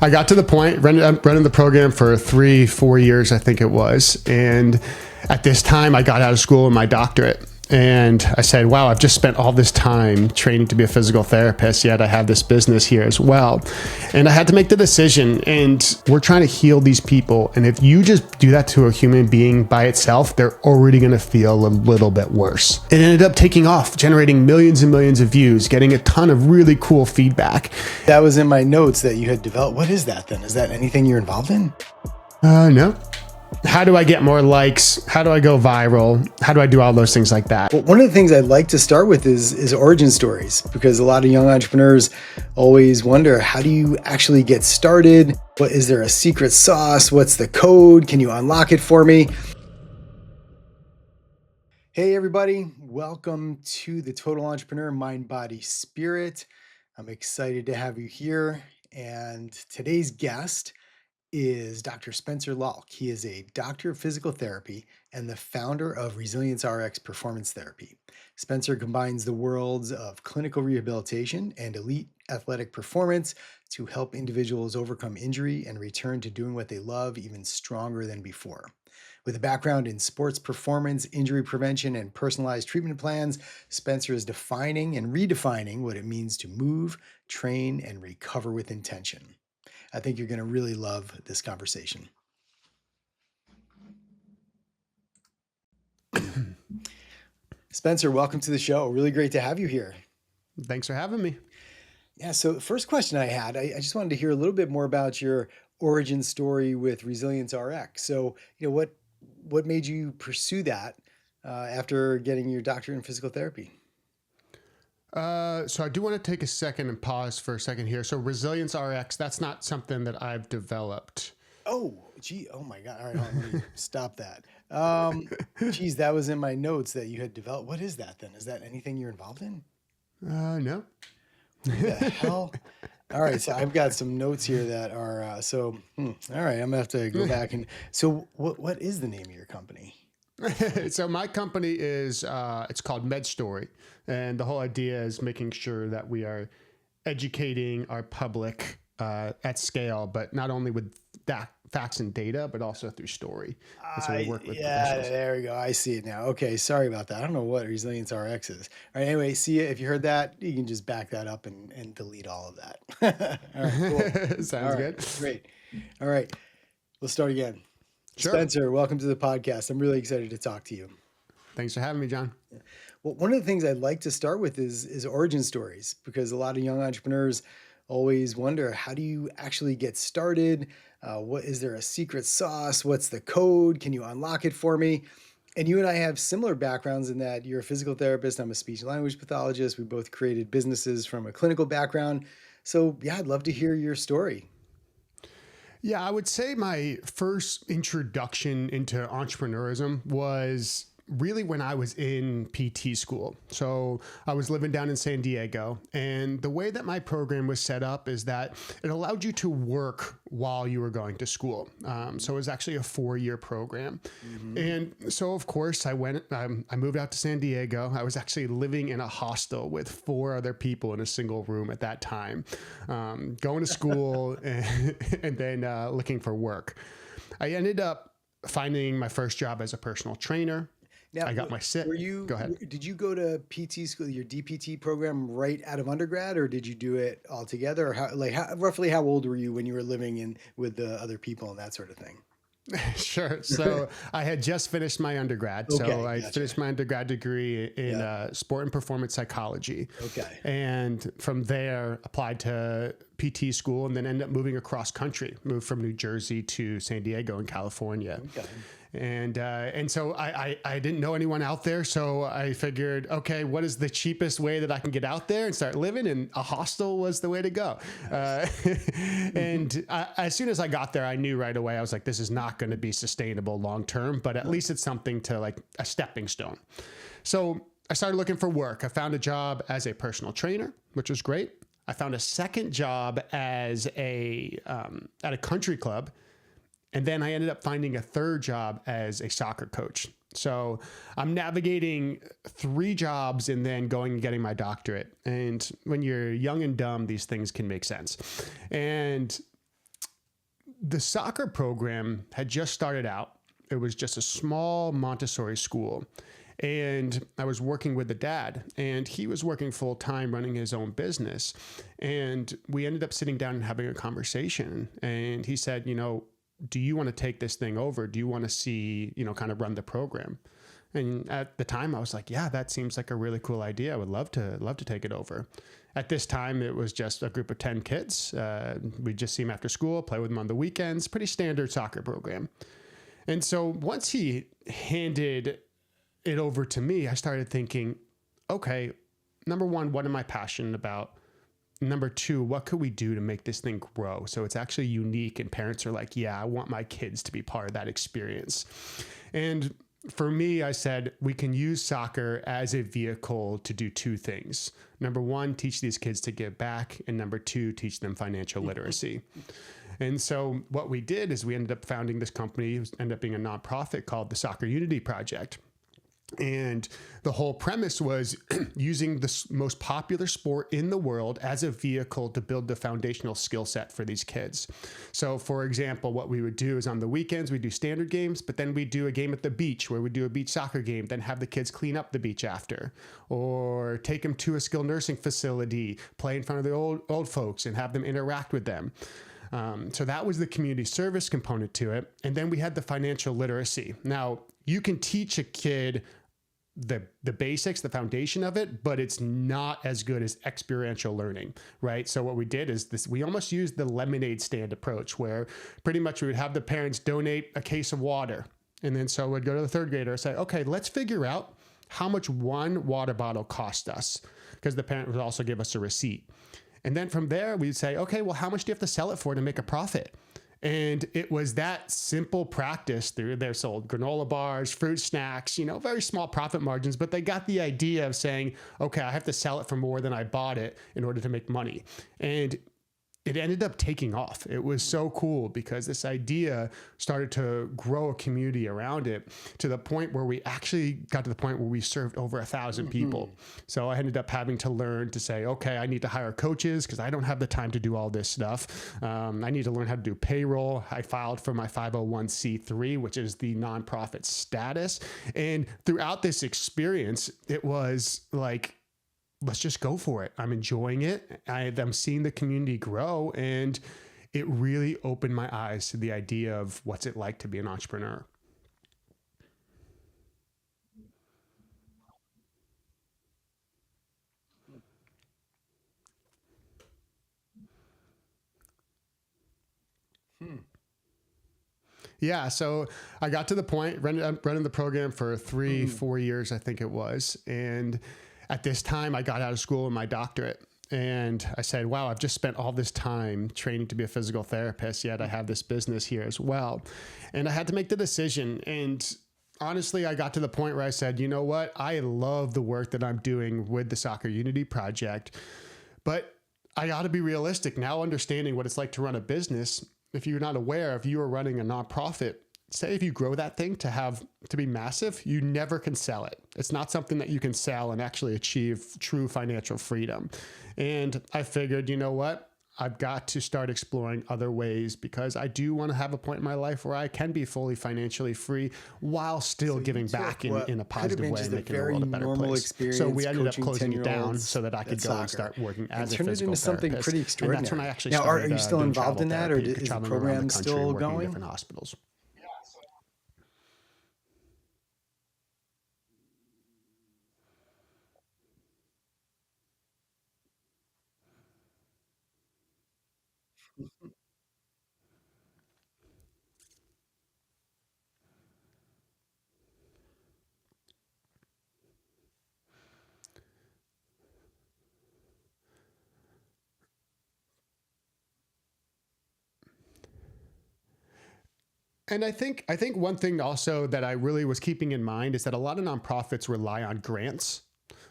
I got to the point, running the program for 3-4 years, I think it was. And at this time, I got out of school with my doctorate. And I said, wow, I've just spent all this time training to be a physical therapist, yet I have this business here as well. And I had to make the decision, and we're trying to heal these people. And if you just do that to a human being by itself, they're already going to feel a little bit worse. It ended up taking off, generating millions and millions of views, getting a ton of really cool feedback. That was in my notes that you had developed. What is that then? Is that anything you're involved in? No. How do I get more likes? How do I go viral? How do I do all those things like that? Well, one of the things I'd like to start with is origin stories, because a lot of young entrepreneurs always wonder, how do you actually get started? What is there a secret sauce? What's the code? Can you unlock it for me? Hey, everybody. Welcome to the Total Entrepreneur Mind, Body, Spirit. I'm excited to have you here. And today's guest is Dr. Spencer Lalk. He is a doctor of physical therapy and the founder of Resilience RX Performance Therapy. Spencer combines the worlds of clinical rehabilitation and elite athletic performance to help individuals overcome injury and return to doing what they love even stronger than before. With a background in sports performance, injury prevention, and personalized treatment plans, Spencer is defining and redefining what it means to move, train, and recover with intention. I think you're going to really love this conversation. Spencer, welcome to the show. Really great to have you here. Thanks for having me. Yeah, so the first question I had, I just wanted to hear a little bit more about your origin story with Resilience RX. So, what made you pursue that after getting your doctorate in physical therapy? So I do want to take a second and pause for a second here. So Resilience RX, that's not something that I've developed. Oh, gee. Oh my God. All right, hold on, let me stop that. Geez, that was in my notes that you had developed. What is that then? Is that anything you're involved in? No. What the hell? All right, so I've got some notes here that are, all right, I'm gonna have to go back and, so what is the name of your company? So my company is, it's called MedStory. And the whole idea is making sure that we are educating our public at scale, but not only with facts and data, but also through story. And so we work with professionals. There we go. I see it now. Okay, sorry about that. I don't know what Resilience RX is. All right, anyway, see if you heard that, you can just back that up and delete all of that. All right, cool. Sounds good. Great. All right, let's start again. Sure. Spencer, welcome to the podcast. I'm really excited to talk to you. Thanks for having me, John. Well, one of the things I'd like to start with is origin stories, because a lot of young entrepreneurs always wonder, how do you actually get started? What is there a secret sauce? What's the code? Can you unlock it for me? And you and I have similar backgrounds in that you're a physical therapist. I'm a speech and language pathologist. We both created businesses from a clinical background. So yeah, I'd love to hear your story. Yeah, I would say my first introduction into entrepreneurism was really when I was in PT school. So I was living down in San Diego, and the way that my program was set up is that it allowed you to work while you were going to school. So it was actually a 4-year program. Mm-hmm. And so of course I moved out to San Diego. I was actually living in a hostel with 4 other people in a single room at that time, going to school and then looking for work. I ended up finding my first job as a personal trainer. Now, I got my sit. Go ahead. Did you go to PT school, your DPT program, right out of undergrad, or did you do it all together? Or roughly how old were you when you were living with the other people and that sort of thing? Sure. So I had just finished my undergrad. Okay, so I gotcha. finished my undergrad degree in sport and performance psychology. Okay. And from there, applied to PT school and then ended up moving across country, moved from New Jersey to San Diego in California. Okay. And so I didn't know anyone out there. So I figured, okay, what is the cheapest way that I can get out there and start living? And a hostel was the way to go. And as soon as I got there, I knew right away, I was like, this is not going to be sustainable long-term, but at least it's something to like a stepping stone. So I started looking for work. I found a job as a personal trainer, which was great. I found a second job as at a country club. And then I ended up finding a third job as a soccer coach. So I'm navigating 3 jobs and then going and getting my doctorate. And when you're young and dumb, these things can make sense. And the soccer program had just started out. It was just a small Montessori school. And I was working with the dad, and he was working full time running his own business. And we ended up sitting down and having a conversation. And he said, do you want to take this thing over? Do you want to see, kind of run the program? And at the time I was like, yeah, that seems like a really cool idea. I would love to take it over. At this time, it was just a group of 10 kids. We'd just see them after school, play with them on the weekends, pretty standard soccer program. And so once he handed it over to me, I started thinking, okay, number one, what am I passionate about? Number two, what could we do to make this thing grow so it's actually unique and parents are like, yeah, I want my kids to be part of that experience. And for me, I said, we can use soccer as a vehicle to do two things. Number one, teach these kids to give back. And number two, teach them financial literacy. And so what we did is we ended up founding this company, ended up being a nonprofit called the Soccer Unity Project. And the whole premise was using the most popular sport in the world as a vehicle to build the foundational skill set for these kids. So for example, what we would do is on the weekends, we do standard games, but then we do a game at the beach where we do a beach soccer game, then have the kids clean up the beach after, or take them to a skilled nursing facility, play in front of the old folks and have them interact with them. So that was the community service component to it. And then we had the financial literacy. Now you can teach a kid the basics, the foundation of it, but it's not as good as experiential learning, right? So what we did is we almost used the lemonade stand approach where pretty much we would have the parents donate a case of water. And then so we'd go to the third grader and say, okay, let's figure out how much one water bottle cost us, because the parent would also give us a receipt. And then from there we'd say, okay, well, how much do you have to sell it for to make a profit? And it was that simple practice. They're sold granola bars, fruit snacks, very small profit margins, but they got the idea of saying, okay, I have to sell it for more than I bought it in order to make money. And it ended up taking off. It was so cool because this idea started to grow a community around it to the point where we actually got to the point where we served over 1,000 people. So I ended up having to learn to say, okay, I need to hire coaches because I don't have the time to do all this stuff. I need to learn how to do payroll. I filed for my 501c3, which is the nonprofit status. And throughout this experience, it was like, let's just go for it. I'm enjoying it. I'm seeing the community grow, and it really opened my eyes to the idea of what's it like to be an entrepreneur. Yeah, so I got to the point, running the program for 4 years, I think it was. And at this time, I got out of school with my doctorate. And I said, wow, I've just spent all this time training to be a physical therapist, yet I have this business here as well. And I had to make the decision. And honestly, I got to the point where I said, you know what? I love the work that I'm doing with the Soccer Unity Project, but I got to be realistic now, understanding what it's like to run a business. If you're not aware, if you are running a nonprofit, say if you grow that thing to be massive, you never can sell it. It's not something that you can sell and actually achieve true financial freedom. And I figured, you know what? I've got to start exploring other ways because I do want to have a point in my life where I can be fully financially free while still giving back in a positive way and making the world a better place. So we ended up closing it down so that I could go and start working as a physical therapist. It into something pretty extraordinary. And that's when I actually now, started. Are you still involved in that, or is the traveling around program the country still and working in going? different hospitals. And I think one thing also that I really was keeping in mind is that a lot of nonprofits rely on grants.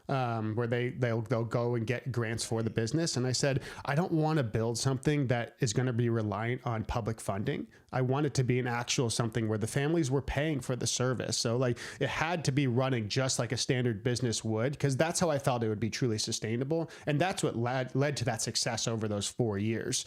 where they'll go and get grants for the business. And I said, I don't want to build something that is going to be reliant on public funding. I want it to be an actual something where the families were paying for the service. So like it had to be running just like a standard business would, because that's how I felt it would be truly sustainable. And that's what led to that success over those 4 years.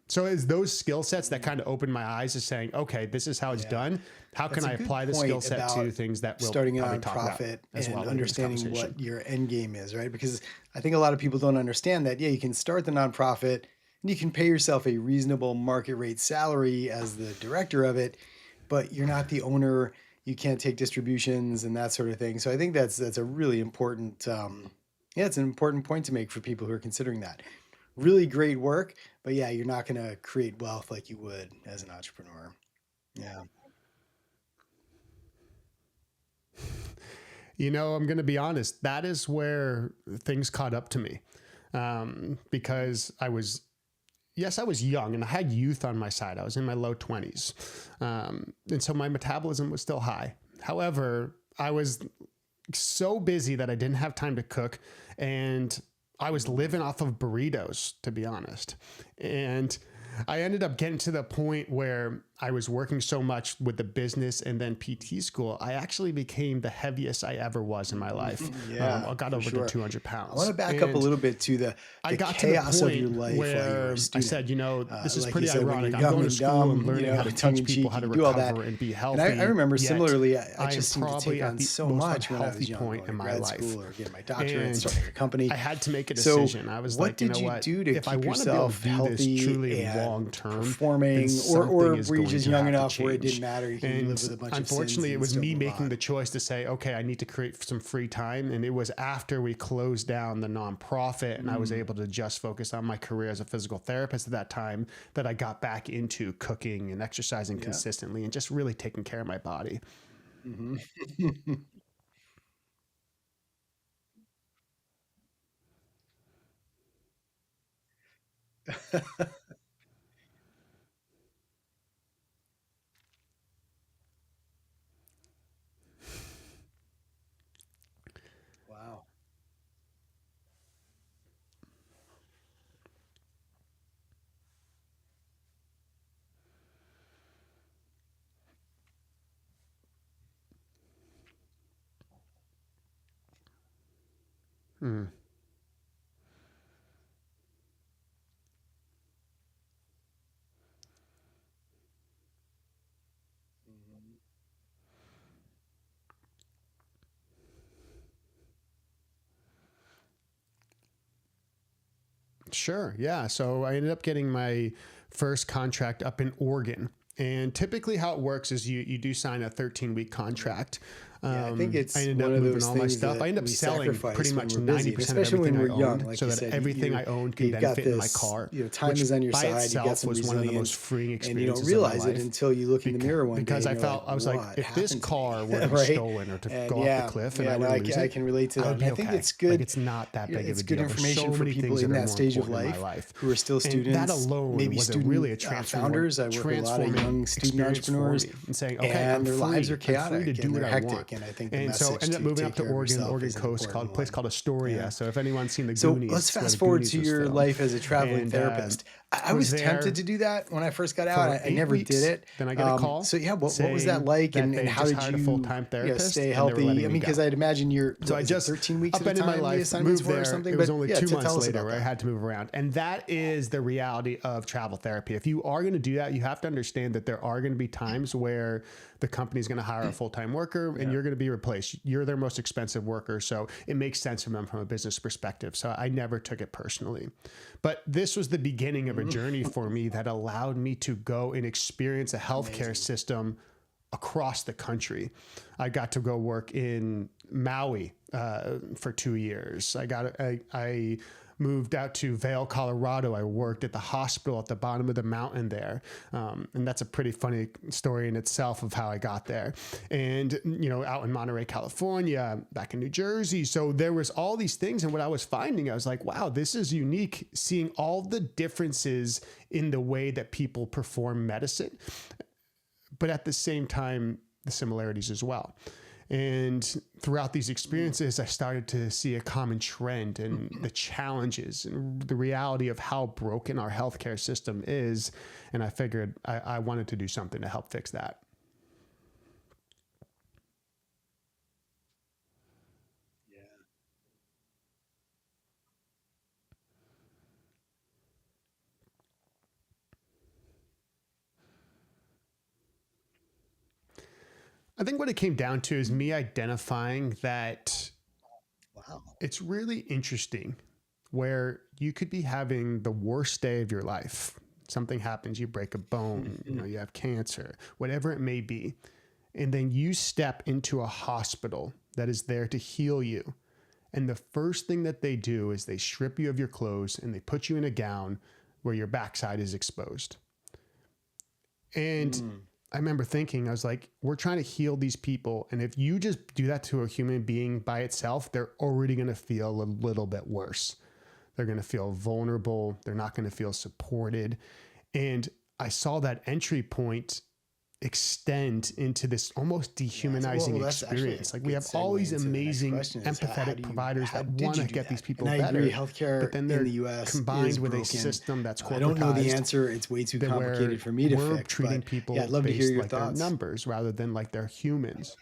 So it's those skill sets that kind of opened my eyes to saying, okay, this is how it's done. How can I apply the skill set to things that we'll starting a probably talk about nonprofit as and well understanding what your end game is, right? Because I think a lot of people don't understand that. Yeah, you can start the nonprofit and you can pay yourself a reasonable market rate salary as the director of it, but you're not the owner. You can't take distributions and that sort of thing. So I think that's a really important, it's an important point to make for people who are considering that. Really great work, but yeah, you're not going to create wealth like you would as an entrepreneur. Yeah. You know, I'm going to be honest. That is where things caught up to me, because I was young and I had youth on my side. I was in my low 20s. And so my metabolism was still high. However, I was so busy that I didn't have time to cook, and I was living off of burritos, to be honest. And I ended up getting to the point where I was working so much with the business and then PT school, I actually became the heaviest I ever was in my life. I got over to 200 pounds. I want to back up a little bit to the chaos of your life while you were a student. I said, you know, this is like pretty ironic. I'm going to school and learning how to teach people how to recover and be healthy. And I remember similarly, I just seemed to take on so much when I was young, point in my grad life. School or getting my doctorate and starting a company. I had to make a decision. I was like, you know what? If I want to be able to do this truly long term, performing, or were you just young enough where it didn't matter? You can live with a bunch of sins. Unfortunately, it was me making the choice to say, okay, I need to create some free time. And it was after we closed down the nonprofit and I was able to just focus on my career as a physical therapist at that time that I got back into cooking and exercising consistently and just really taking care of my body. Wow. Mm. Sure. Yeah. So I ended up getting my first contract up in Oregon. And typically how it works is you do sign a 13-week contract. I think it's I ended up one of moving those all my things stuff. that I ended up we selling sacrifice pretty when much we're busy, 90% of especially when everything I we're young, owned, like so you that said, everything I owned can you've then got fit in my this, car. time which is on your by side. You got itself some was one of the most resilience, freeing and experiences you don't realize of my it life. until you look in the mirror one day. Because I and felt, you're I was like, "What if this happened to car me?" were to be Right? stolen or to go off the cliff and I were to lose I it, can relate to I that. would And be I okay. think it's good. Like it's not that big of a It's deal. good There's information so for many people things in that are that more stage of important in my life life. who are still And students. that alone maybe was student really a founders. I work with a lot of young student entrepreneurs, and saying, okay, and their lives are I'm free chaotic to do and what they're I hectic. want. And I think the And so I message ended up to moving take up to care of Oregon, yourself Oregon is an coast, important a place one. called Astoria. So if anyone's seen the So Goonies, let's where fast the forward Goonies to was your filmed. life as a traveling And, therapist. I was was tempted there to do that when I first got for out. I 8 never weeks. did it. Then I got a call. So yeah, what was that saying like, that and they how just did hired a you, full-time therapist stay and they were healthy? letting I me mean, because go. I'd imagine you're So I just 13 weeks at a upended time. my The life, assignments moved were there. or something. It was But only yeah, 2 tell months us later about where I that. had to move around. And that is the reality of travel therapy. If you are going to do that, you have to understand that there are going to be times where the company is going to hire a full-time worker and you're going to be replaced. You're their most expensive worker. So it makes sense for them from a business perspective. So I never took it personally. But this was the beginning of a journey for me that allowed me to go and experience a healthcare system across the country. I got to go work in Maui for 2 years. I moved out to Vail, Colorado. I worked at the hospital at the bottom of the mountain there. And that's a pretty funny story in itself of how I got there. And, out in Monterey, California, back in New Jersey. So there was all these things. And what I was finding, I was like, wow, this is unique, seeing all the differences in the way that people perform medicine, but at the same time, the similarities as well. And throughout these experiences, I started to see a common trend and the challenges and the reality of how broken our healthcare system is. And I figured I wanted to do something to help fix that. I think what it came down to is me identifying that Wow. it's really interesting where you could be having the worst day of your life. Something happens, you break a bone, you have cancer, whatever it may be. And then you step into a hospital that is there to heal you. And the first thing that they do is they strip you of your clothes and they put you in a gown where your backside is exposed. And I remember thinking, I was like, we're trying to heal these people. And if you just do that to a human being by itself, they're already going to feel a little bit worse. They're going to feel vulnerable. They're not going to feel supported. And I saw that entry point extend into this almost dehumanizing experience. Like we have all these amazing empathetic providers that want to get these people better. I agree, healthcare but then they're in the US combined with broken. a system that's corporatized. I don't know the answer. It's way too complicated for me to we're fix. Treating but people I'd love to hear your like thoughts. They're numbers rather than like they're humans.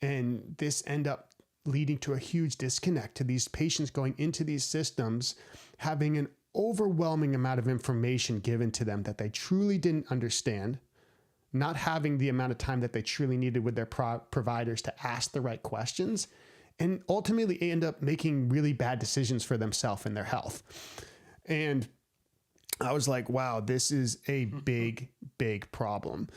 And this end up leading to a huge disconnect to these patients going into these systems, having an overwhelming amount of information given to them that they truly didn't understand, not having the amount of time that they truly needed with their providers to ask the right questions, and ultimately end up making really bad decisions for themselves and their health. And I was like, wow, this is a big, big problem.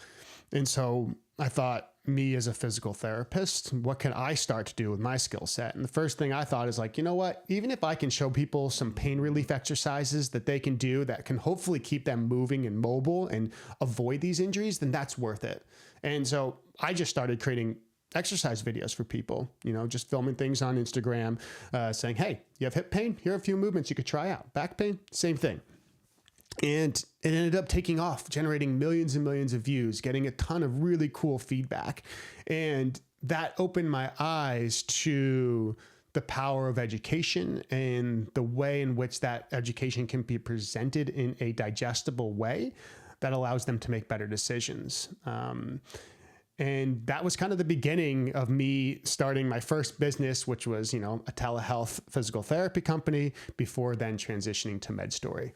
And so I thought, me as a physical therapist, what can I start to do with my skill set? And the first thing I thought is like, you know what, even if I can show people some pain relief exercises that they can do that can hopefully keep them moving and mobile and avoid these injuries, then that's worth it. And so I just started creating exercise videos for people, just filming things on Instagram, saying, hey, you have hip pain? Here are a few movements you could try out. Back pain? Same thing. And it ended up taking off, generating millions and millions of views, getting a ton of really cool feedback. And that opened my eyes to the power of education and the way in which that education can be presented in a digestible way that allows them to make better decisions. And that was kind of the beginning of me starting my first business, which was, a telehealth physical therapy company, before then transitioning to MedStory.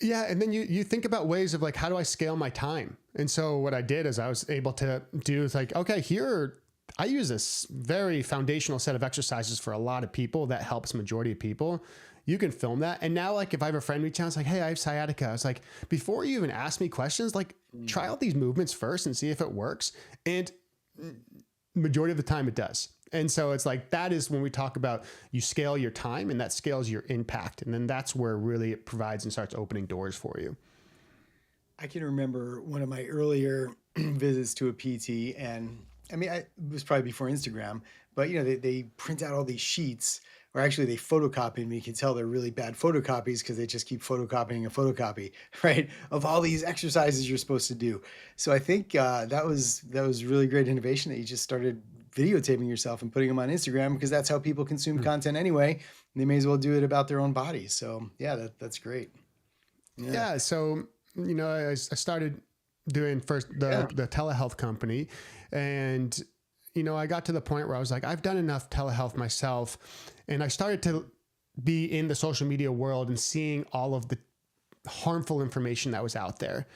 Yeah. And then you think about ways of like, how do I scale my time? And so what I did is I was able to do is like, okay, I use this very foundational set of exercises for a lot of people that helps majority of people. You can film that. And now, like, if I have a friend reach out, it's like, hey, I have sciatica. I was like, before you even ask me questions, like try out these movements first and see if it works. And majority of the time it does. And so it's like, that is when we talk about you scale your time and that scales your impact. And then that's where really it provides and starts opening doors for you. I can remember one of my earlier visits to a PT, and I mean, it was probably before Instagram, but they print out all these sheets, or actually they photocopy them. You can tell they're really bad photocopies because they just keep photocopying a photocopy, right, of all these exercises you're supposed to do. So I think that was really great innovation that you just started videotaping yourself and putting them on Instagram, because that's how people consume content anyway. They may as well do it about their own bodies. So yeah, that's great. Yeah. So, I started doing first the telehealth company, and, I got to the point where I was like, I've done enough telehealth myself. And I started to be in the social media world and seeing all of the harmful information that was out there.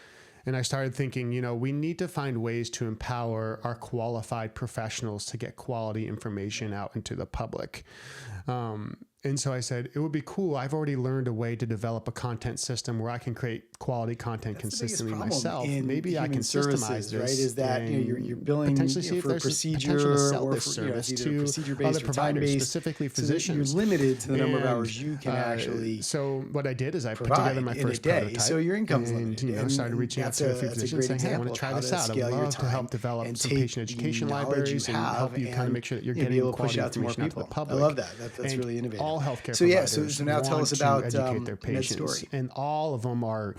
And I started thinking, we need to find ways to empower our qualified professionals to get quality information out into the public. And so I said, it would be cool. I've already learned a way to develop a content system where I can create quality content That's the biggest consistently problem myself. in Maybe I human can systemize services, right? this Is that you're and billing potentially see if for a there's potential to procedure sell or this for service it's either to procedure other based or time providers, based, specifically so that you're physicians. limited to the number of And hours you can actually so what I did is I put provide together my in a first day. prototype. So your income's And, limited. you know, started reaching out to a few That's a physicians great saying, hey, I want example to of try how this to out. I'd scale your love to time help develop and some take patient education the knowledge libraries you and have help you kind of make sure that you're be getting able to push quality it out to more information out to the people. public. I love that. That's And really innovative. all healthcare So yeah, providers so now tell us want about to educate their Med patients, Story. and all of them are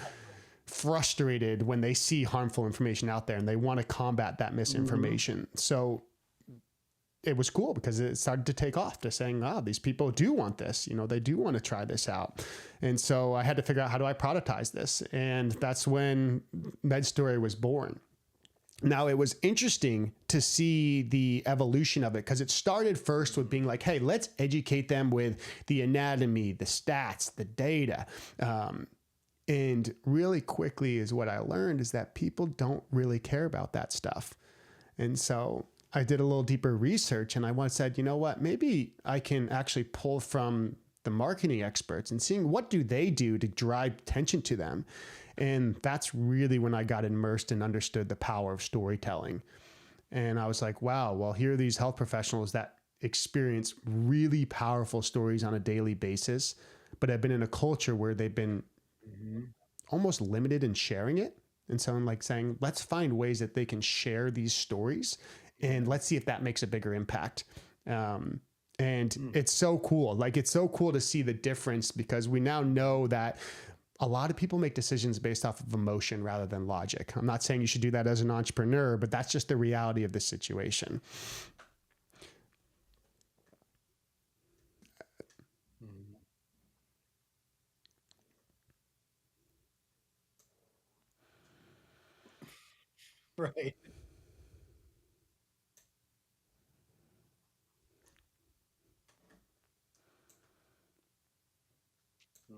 frustrated when they see harmful information out there and they want to combat that misinformation. So it was cool because it started to take off to saying, these people do want this, they do want to try this out. And so I had to figure out, how do I productize this? And that's when Med Story was born. Now, it was interesting to see the evolution of it because it started first with being like, hey, let's educate them with the anatomy, the stats, the data. And really quickly is what I learned is that people don't really care about that stuff. And so I did a little deeper research and I once said, you know what, maybe I can actually pull from the marketing experts and seeing what do they do to drive attention to them. And that's really when I got immersed and understood the power of storytelling. And I was like, wow, well, here are these health professionals that experience really powerful stories on a daily basis, but have been in a culture where they've been almost limited in sharing it. And so I'm like saying, let's find ways that they can share these stories and let's see if that makes a bigger impact. And it's so cool. Like, it's so cool to see the difference because we now know that a lot of people make decisions based off of emotion rather than logic. I'm not saying you should do that as an entrepreneur, but that's just the reality of the situation. Right. Mm.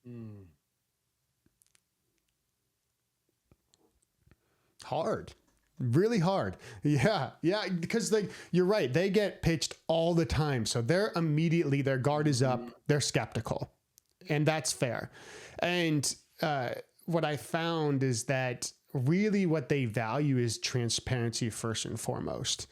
Mm. Hard. Really hard. Yeah. Yeah. Because you're right. They get pitched all the time. So their guard is up. They're skeptical. And that's fair. And what I found is that really what they value is transparency first and foremost.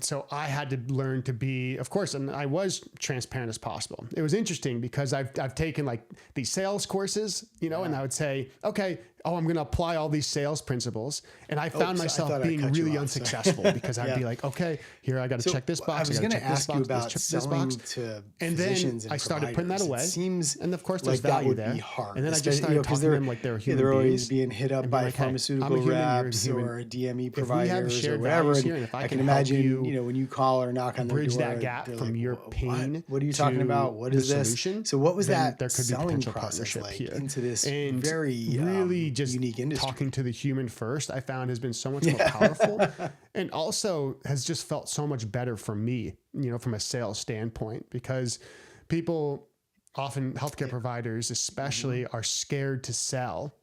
So I had to learn to be, of course, and I was transparent as possible. It was interesting because I've taken like these sales courses, and I would say, okay, I'm going to apply all these sales principles. And I found myself being really unsuccessful because I'd be like, okay, here, I got to check this box. I was going to ask you about selling to and physicians then and I started putting that away. It seems and of course there's like that value would there. be hard. And then I just started talking to them like they're human they're always beings. being hit up and by being like, hey, pharmaceutical I'm a human, you're a reps human. or DME If we have providers or shared whatever. values And here, and if I can can help imagine, you when you call or knock on their bridge door, that gap they're from like, your pain What are you talking to about? What the is this? solution, So what was then that there could be selling potential process partnership like here. into this And very really just unique industry? talking to the human first, I found has been so much more powerful and also has just felt so much better for me, from a sales standpoint, because people often, healthcare providers especially, are scared to sell.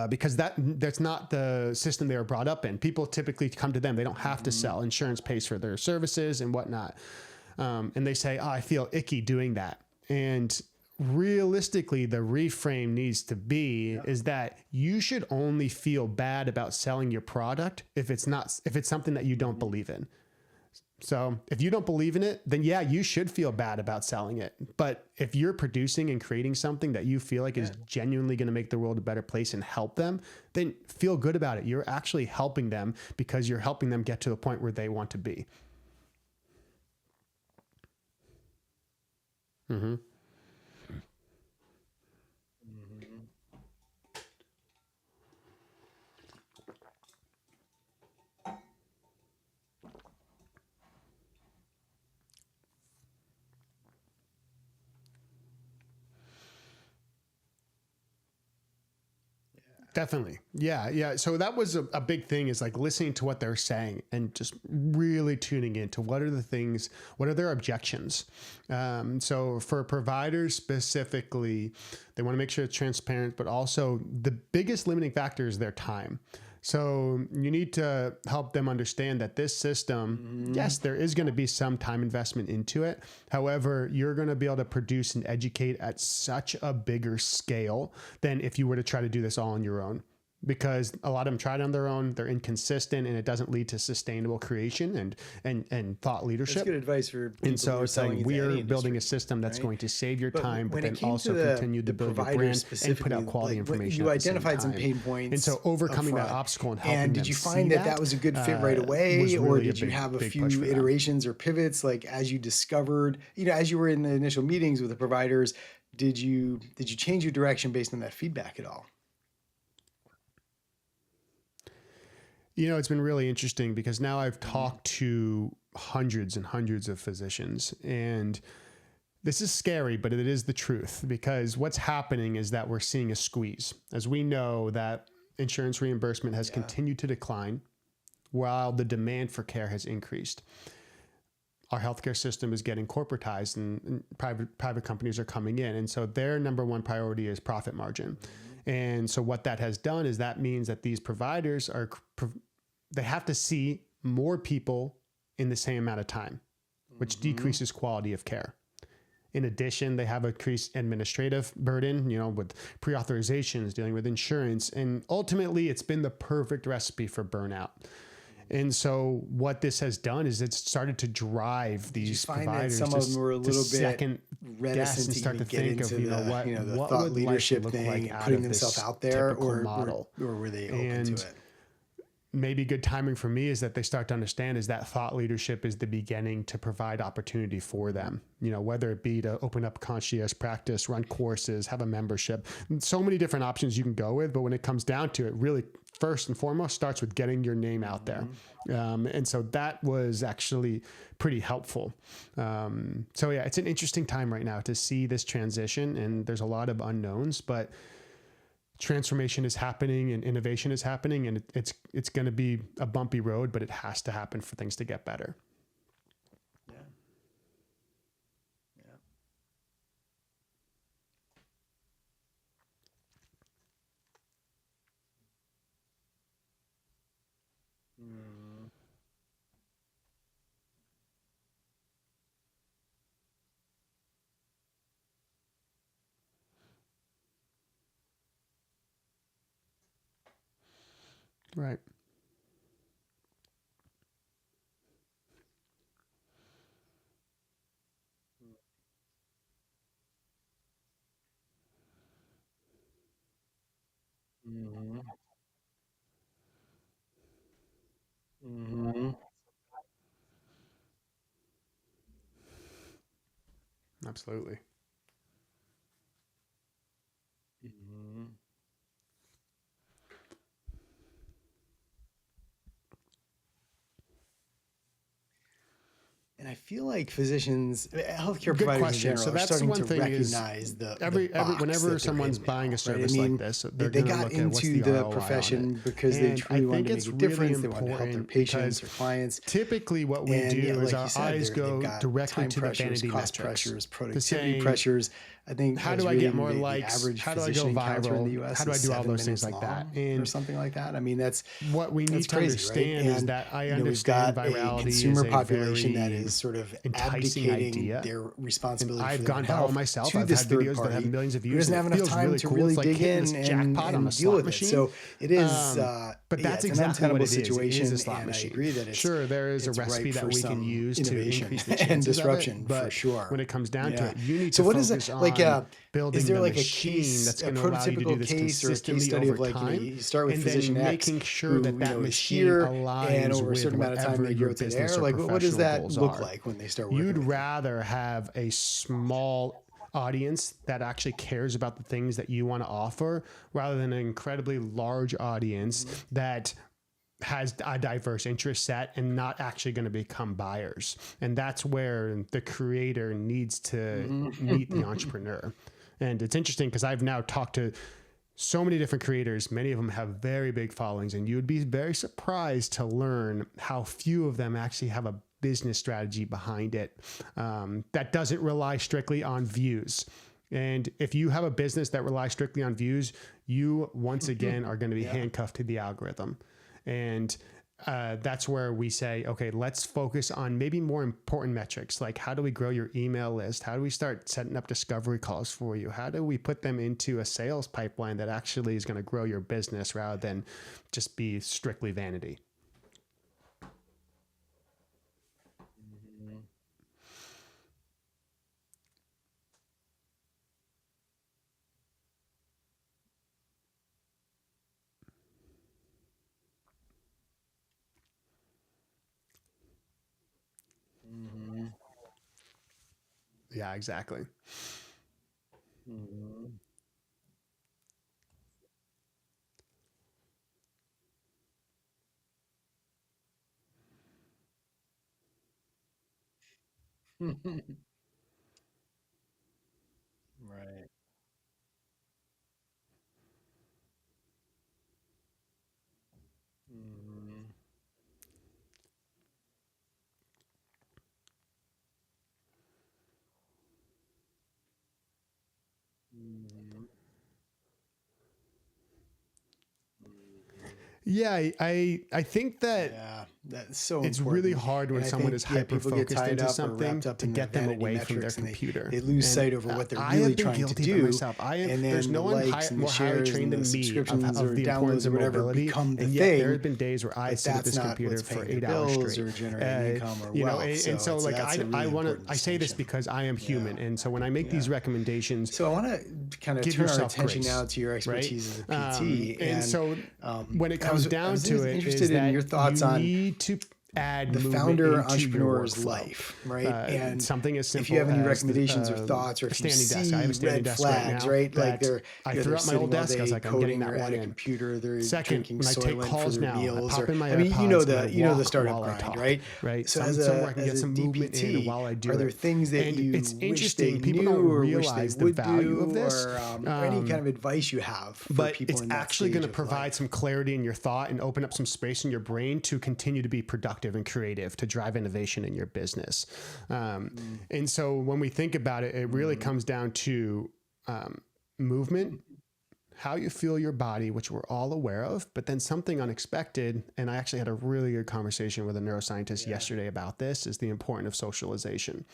Because that's not the system they were brought up in. People typically come to them. They don't have to sell. Insurance pays for their services and whatnot. And they say, I feel icky doing that. And realistically, the reframe needs to be is that you should only feel bad about selling your product if it's something that you don't believe in. So if you don't believe in it, then you should feel bad about selling it. But if you're producing and creating something that you feel like is genuinely going to make the world a better place and help them, then feel good about it. You're actually helping them because you're helping them get to the point where they want to be. Mm-hmm. Definitely. Yeah. Yeah. So that was a big thing, is like listening to what they're saying and just really tuning into what are their objections. So for providers specifically, they want to make sure it's transparent, but also the biggest limiting factor is their time. So you need to help them understand that this system, yes, there is going to be some time investment into it. However, you're going to be able to produce and educate at such a bigger scale than if you were to try to do this all on your own. Because a lot of them tried on their own, they're inconsistent, and it doesn't lead to sustainable creation and thought leadership. That's good advice for people. And so it's like we are building a system that's going to save your time, but then also continue to build your brand and put out quality information. You identified some pain points, and so overcoming that obstacle and helping them. And did you find that was a good fit right away, or did you have a few iterations or pivots? Like as you discovered, as you were in the initial meetings with the providers, did you change your direction based on that feedback at all? It's been really interesting because now I've talked to hundreds and hundreds of physicians, and this is scary, but it is the truth, because what's happening is that we're seeing a squeeze. As we know that insurance reimbursement has continued to decline while the demand for care has increased. Our healthcare system is getting corporatized, and private companies are coming in. And so their number one priority is profit margin. And so what that has done is that means that these providers they have to see more people in the same amount of time, which decreases quality of care. In addition, they have increased administrative burden, with pre-authorizations, dealing with insurance. And ultimately, it's been the perfect recipe for burnout. And so what this has done is it's started to drive these providers that some of them were a little bit reticent and start to think of, the what thought would leadership life look thing, like putting themselves out there, or were they open to it? Maybe good timing for me is that they start to understand is that thought leadership is the beginning to provide opportunity for them, whether it be to open up concierge practice, run courses, have a membership, so many different options you can go with. But when it comes down to it, really first and foremost starts with getting your name out there. And so that was actually pretty helpful. So yeah, it's an interesting time right now to see this transition, and there's a lot of unknowns, but transformation is happening and innovation is happening, and it's going to be a bumpy road, but it has to happen for things to get better. Yeah. Right. Absolutely. And I feel like physicians, healthcare providers in general, are starting to recognize whenever someone's buying a service like this, they got into the profession because they truly wanted to make a difference. They wanted to help their patients or clients. Typically, what we do is our eyes go directly to the vanity cost metrics, pressures, productivity pressures. I think how do I get more likes? How do I go viral in the US? How do I do all those things like that? And or something like that. I mean, that's what we need to understand is that I understand virality a consumer is population that is sort of abdicating their responsibility. I've gone viral myself. I've had videos that have millions of views. Doesn't have enough time to really dig in and deal with it. So it is. But that's exactly what it is. Situation, it is a slot machine. I agree that it's sure there is a recipe that we can use to increase the chances and disruption of it, but for sure. When it comes down to it, you need to focus on building is there the like machine a case, that's going to allow you to do this case or a case study of like you start with and physician then X, making sure who, that is machine here, aligns and over a with certain amount of time whatever they your grow to business there. or Like what does that professional look goals are. like when they start working? You'd rather have a small audience that actually cares about the things that you want to offer rather than an incredibly large audience that has a diverse interest set and not actually going to become buyers. And that's where the creator needs to meet the entrepreneur. And it's interesting because I've now talked to so many different creators. Many of them have very big followings, and you would be very surprised to learn how few of them actually have a business strategy behind it that doesn't rely strictly on views. And if you have a business that relies strictly on views, you once again are going to be handcuffed to the algorithm. And that's where we say, okay, let's focus on maybe more important metrics. Like, how do we grow your email list? How do we start setting up discovery calls for you? How do we put them into a sales pipeline that actually is going to grow your business rather than just be strictly vanity? Mm-hmm. Yeah, exactly. Mm-hmm. Right. Mm-hmm. Mm-hmm. Yeah, I think that Yeah, that's so it's really important. hard when And I someone think, is yeah, hyper people get focused tied into up or something wrapped up to in the get them vanity away from their metrics and computer. they lose And sight over what they're I really have been trying to guilty of that do. myself. And There's then the no one likes and the more highly shares and trained the than me subscriptions of or the importance downloads or of whatever mobility. become the And yet there thing. have been days where I But sit at that's this not computer what's for paying their 8 hours bills straight. or generating income or You know, wealth. and so like That's a I really want important to, I say this distinction. because I am human. Yeah. And so when I make these Yeah. recommendations, So I want to kind of give turn our yourself attention grace, now to your right? expertise as a PT. And so when it I comes was down was to it interested is in that your thoughts you on need to add the movement founder into your entrepreneur's workflow. life, right? And Something as if you simple have any as recommendations or thoughts, or a if you standing desk. I have see a standing red desk right flags, now right? Like that I they're threw up my sitting old all desk. I was day like, I'm getting coding that or one at a in. computer, they're Second, drinking when I take Soylent for calls their now, I meals, pop or in my I mean, you know AirPods and I the walk startup while I grind, talk, right? right? So Somewhere I can as get a some movement in DPT, while I do are there it. things that And you it's wish they interesting. People knew don't or wish they realize the would value of do, this. or any kind of advice you have for But people it's in that actually going stage to of provide life? some clarity in your thought and open up some space in your brain to continue to be productive and creative to drive innovation in your business. And so when we think about it, it really comes down to movement, how you feel your body, which we're all aware of, but then something unexpected. And I actually had a really good conversation with a neuroscientist yesterday about this, is the importance of socialization.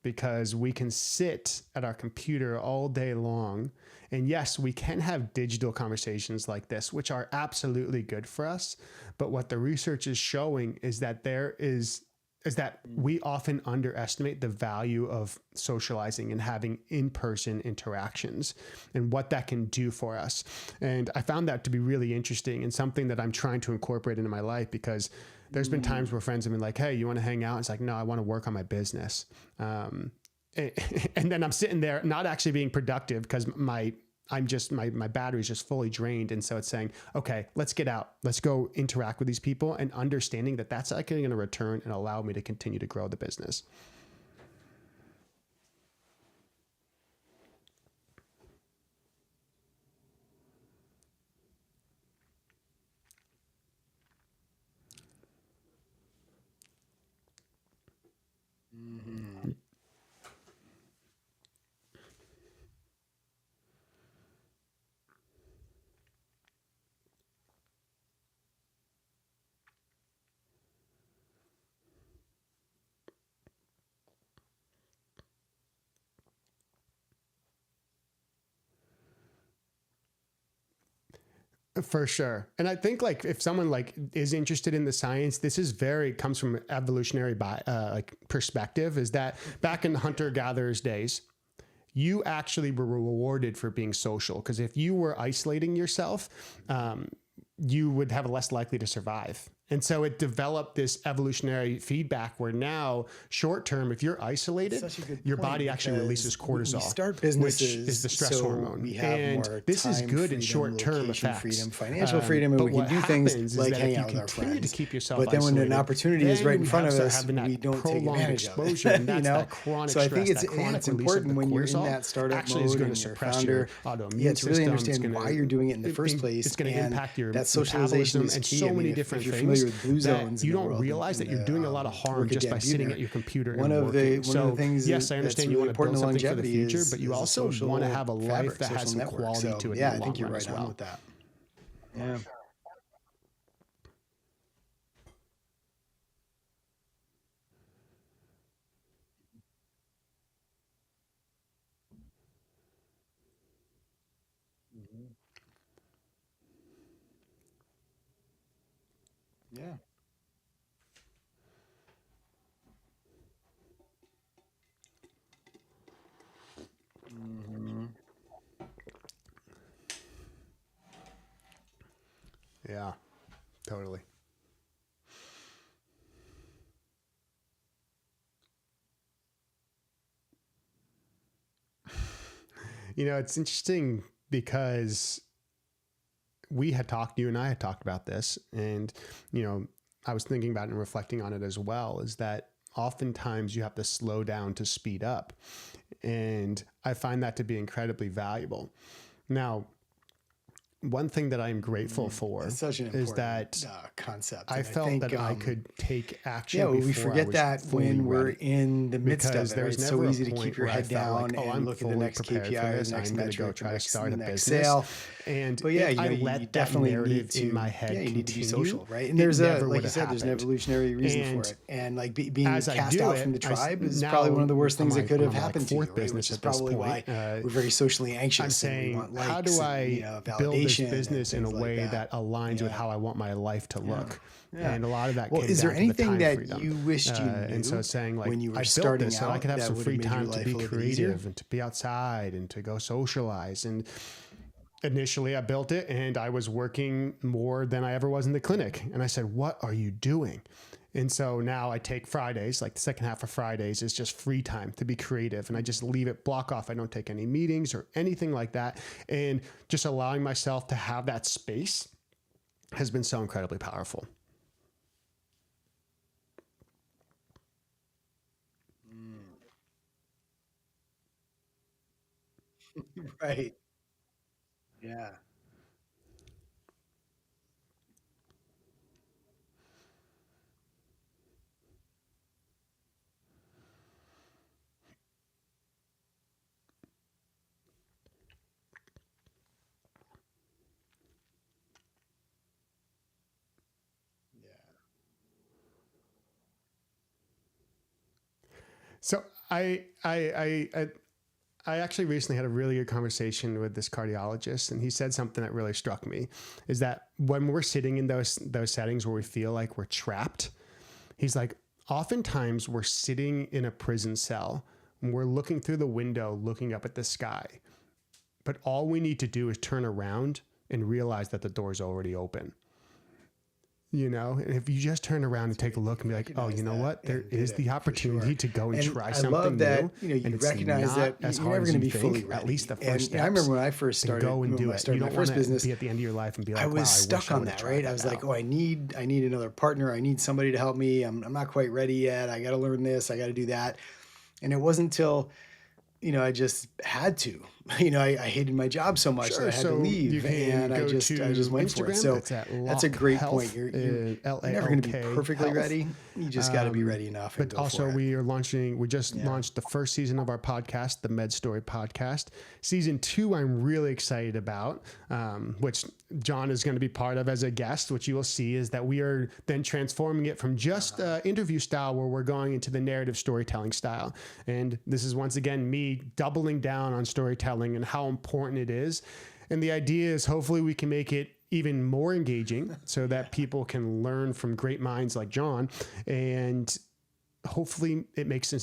Because we can sit at our computer all day long. And yes, we can have digital conversations like this, which are absolutely good for us. But what the research is showing is that we often underestimate the value of socializing and having in-person interactions and what that can do for us. And I found that to be really interesting and something that I'm trying to incorporate into my life, because there's been times where friends have been like, hey, you want to hang out? It's like, no, I want to work on my business. And then I'm sitting there not actually being productive because my battery's just fully drained. And so it's saying, okay, let's get out. Let's go interact with these people, and understanding that that's actually going to return and allow me to continue to grow the business. Mm-hmm. For sure. And I think like if someone like is interested in the science, this is comes from evolutionary like perspective, is that back in the hunter gatherers days, you actually were rewarded for being social. Because if you were isolating yourself, you would have less likely to survive. And so it developed this evolutionary feedback where now, short term, if you're isolated, your body actually releases cortisol, we start which businesses is the stress so hormone. we have And more this is time good in freedom, short term location effects. freedom, financial freedom, and But we can what do happens things is like that hang if you out with our continue friends. to keep yourself But then when an isolated, opportunity is then right in you front of start us, having that we don't take prolonged advantage exposure, of it. and that's that chronic So I think stress, that chronic it's release of important the when you're in cortisol that startup actually is mode going to and you're a suppress founder. your autoimmune Yeah, to really system. understand why you're doing it in the first place. It's going to and impact your that socialization metabolism is and key. so I mean, many if different you're things familiar with blue zones that you in the don't world, realize that you're doing a lot of harm just by sitting at your computer one and of the working. So things yes, I that's understand you really want to build important to something for the longevity future, but you is a also social want to have a life fabric, that has social some network. quality So to it yeah, in I the think long you're run right as on well. with that. Yeah. Yeah. Hmm. Yeah, totally. It's interesting because you and I had talked about this, and, I was thinking about it and reflecting on it as well, is that oftentimes you have to slow down to speed up. And I find that to be incredibly valuable. Now, one thing that I'm grateful for It's such an is important that concept. I And I felt think, that I could take yeah, action well, we before I forget was that fully when we're ready. in the midst of Because it, there right? was It's so never a easy to keep point your where I head felt like, down oh, and I'm look at the fully next prepared for KPI or the this. next I'm going to go metric or try to start the a next business. sale. And But yeah, if I you let that definitely need narrative to, in my yeah, head you need to be continue, social, right? And it there's never like would you have said, there's an happened. evolutionary reason for And it. And like being as I cast do out from it, the tribe is probably one now of the worst things that could I'm have on my happened to you, fourth right? Which business is at this probably point. why we're very socially I'm anxious and we saying, want how do likes and, I build this validation and business in a things like way that. that aligns with Yeah. how I want my life to Yeah. look? Yeah. And a lot of that Well, came is there down to the anything time that freedom. you wished you And so knew it's saying, like, when you were I built starting this so that I out could have that some would have free made your time to life be a little bit easier? creative and to be outside and to go socialize. And initially I built it and I was working more than I ever was in the clinic. And I said, what are you doing? And so now I take Fridays, like the second half of Fridays is just free time to be creative. And I just leave it, block off. I don't take any meetings or anything like that. And just allowing myself to have that space has been so incredibly powerful. Mm. Right. Yeah. Yeah. So I actually recently had a really good conversation with this cardiologist, and he said something that really struck me: is that when we're sitting in those settings where we feel like we're trapped, he's like, oftentimes we're sitting in a prison cell and we're looking through the window, looking up at the sky, but all we need to do is turn around and realize that the door's already open. And if you just turn around and take a look and be like, oh, you Recognize know that what? There and did is it the for sure. opportunity to go and And try I love something that, new. And you it's recognize not that as you're hard never as going to you be fully think, at ready. least the first And steps. I remember when I first Then started, go and do when I it. started You my don't want first to business, be at the end of your life and be I like, wow, was I wish stuck I on would have that, tried right? I that was like, out. oh, I need another partner. I need somebody to help me. I'm not quite ready yet. I got to learn this. I got to do that. And it wasn't until I just had to. I hated my job so much that Sure. I had to So you leave, can and go I just to went for it. Instagram. So It's at that's a Lalk great point. Health, You're never going to be LALK perfectly Health. ready. You just got to be ready enough and But go also for it. we just Yeah. launched the first season of our podcast, the Med Story podcast. Season 2, I'm really excited about, which John is going to be part of as a guest, which you will see is that we are then transforming it from just interview style, where we're going into the narrative storytelling style. And this is once again me doubling down on storytelling and how important it is. And the idea is hopefully we can make it even more engaging so that people can learn from great minds like John, and hopefully it makes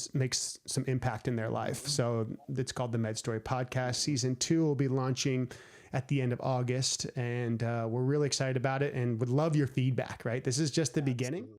some impact in their life. So it's called the Med Story Podcast. Season 2 will be launching at the end of August, and we're really excited about it and would love your feedback, right? This is just the beginning.